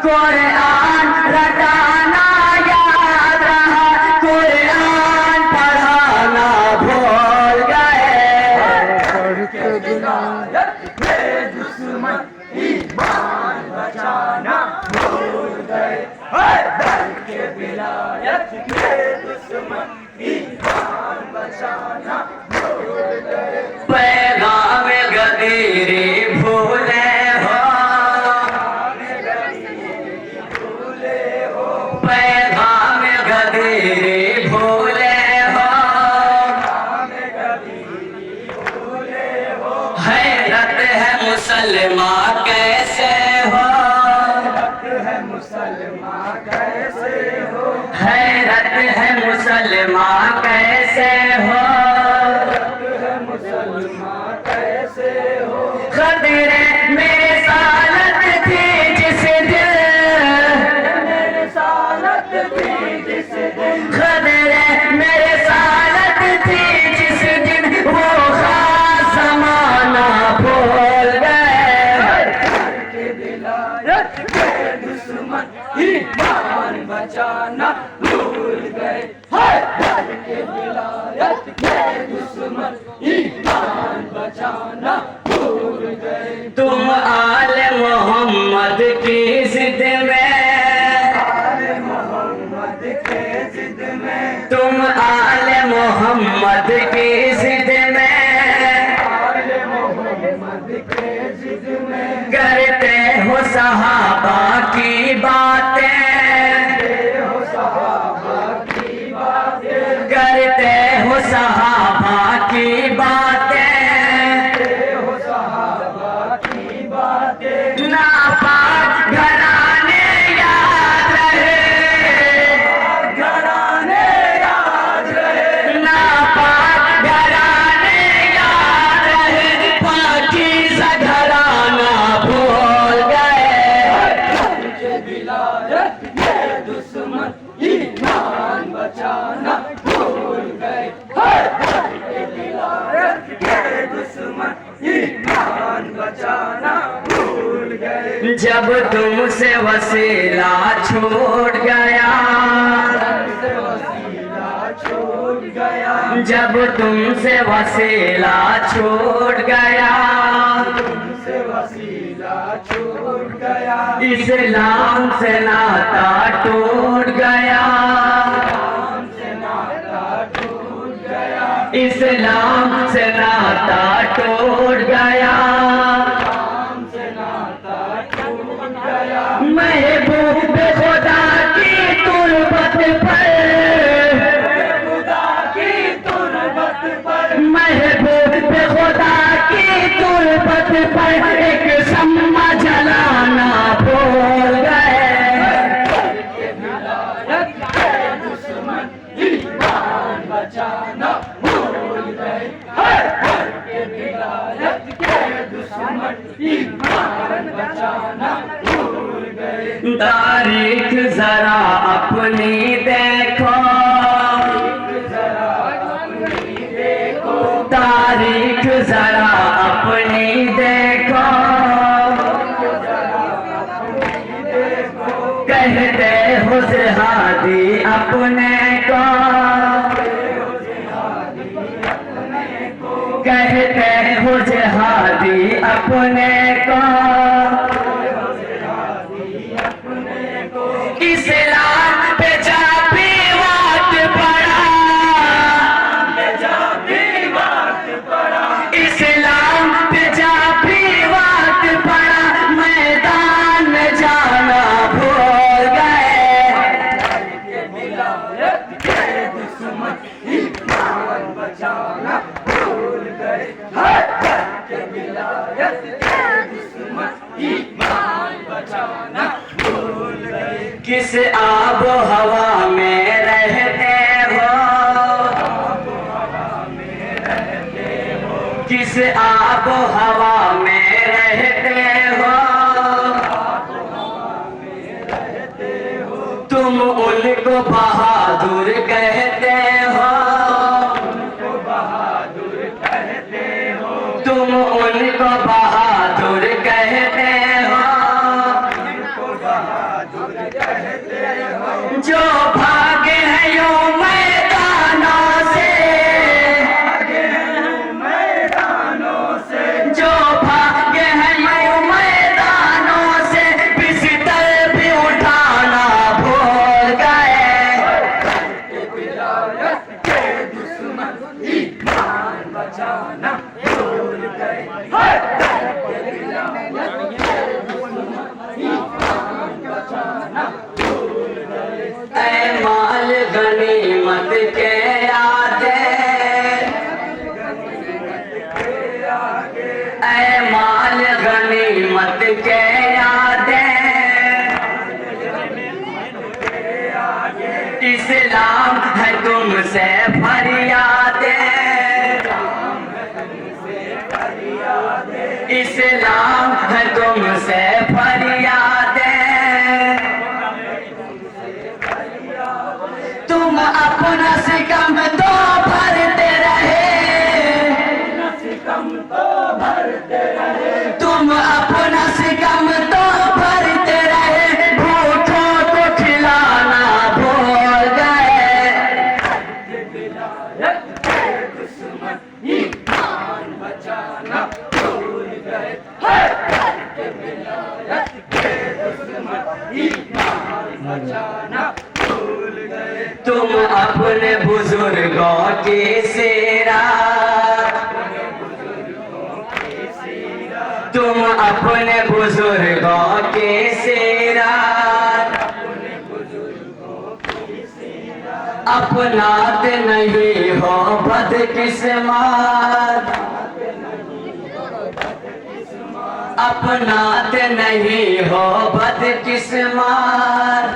कुरान रटाना याद रहा, कुरान पढ़ाना भूल गए। के विलायत के दुश्मन ईमान बचाना भूल गए। दर के विलायत के दुश्मन ईमान बचाना भूल गए। पैगाम गदीरी भूले हो, पैगाम गदीरी भूले हो, हैरत है मुसलमान कैसे हो, हैरत है मुसलमान कैसे हो, खदरे मेरे सालत थी जिस दिन, मेरे सालत थी जिस दिन, खदरे मेरे सालत थी जिस दिन, वो खास जमाना भूल गए। के विलायत के दुश्मन ईमान बचाना भूल गए। के विलायत के दुश्मन ईमान बचाना भूल गए। तुम आले मोहम्मद की जिद में, आले मोहम्मद के जिद में, तुम आले मोहम्मद की जिद में, आले मोहम्मद के जिद में, करते हो सहाबा की बातें, करते हो सहाबा की बातें, हो सहाबा की बातें, नापाक घराने याद रहे, घराने याद रहे, नापाक घराने याद रहे, पाकीज़ा घराना भूल गए। के विलायत के दुश्मन ईमान बचाना भूल गए। के विलायत के दुश्मन ईमान बचाना भूल गए। जब तुमसे वसीला छूट गया, छूट गया, जब तुमसे वसीला छूट गया, तुमसे वसीला छूट गया, इस्लाम से नाता टूट गया, इस्लाम से नाता टूट गया, महबूब खुदा की तुरबत पर, महबूब खुदा की तुरबत पर एक शम्मा जलाना भूल गए। के विलायत के दुश्मन ईमान बचाना भूल गए। के विलायत के दुश्मन ईमान बचाना भूल गए। तारीख जरा अपनी देखो, तारीख जरा अपनी देखो, कहते हो जिहादी अपने को, कहते हो जिहादी अपने को, इस्लाम पे जा विवाद पड़ा, इस्लाम पे जा विवाद पड़ा, मैदान में जाना भूल गए। के विलायत के दुश्मन ईमान बचाना भूल गए। के विलायत के दुश्मन ईमान बचाना भूल गए। किस आबो हवा में रहते हो, किस आबो हवा में रहते हो, तुम उनको बहादुर कहते हो, तुम उनको बहादुर कहते हो, के यादें, इस्लाम है तुमसे फरियादें, इस्लाम है तुमसे फरियादें। तुम अपना सिकम तो भरते रहे, तुम अपना सिकम तो भरते रहे, भूखों को खिलाना भूल गए। तुम अपने बुजुर्गों की सीरत, तुम अपने बुजुर्गों की सीरत अपनाते नहीं हो बदकिस्मत, अपनाते नहीं हो बदकिस्मत।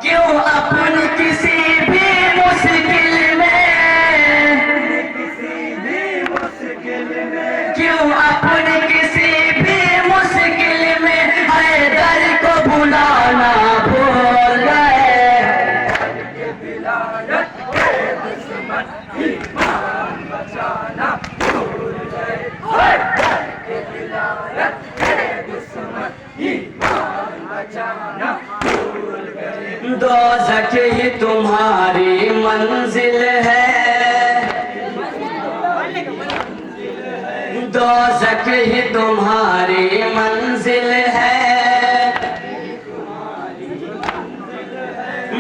क्यों अपनी किसी भी मुश्किल में, क्यों अपनी किसी भी मुश्किल में हैदर को बुलाना भूल गए। दोज़ख ही तुम्हारी मंजिल है, दोज़ख ही तुम्हारी मंजिल है।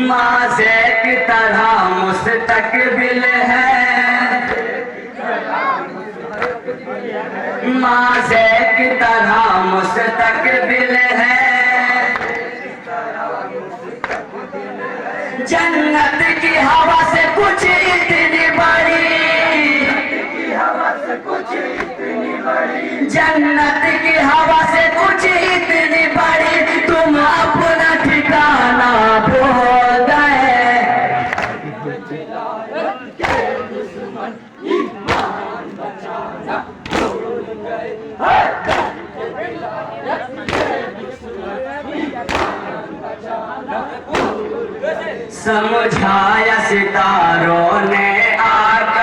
माज़े की तरह मुस्तकबिल है, माज़े की तरह मुस्तकबिल है। जन्नत की हवा से कुछ इतनी बड़ी, जन्नत की हवा से कुछ इतनी बड़ी, तुम अपना ठिकाना भूल गए। समझाया सितारों ने आकर,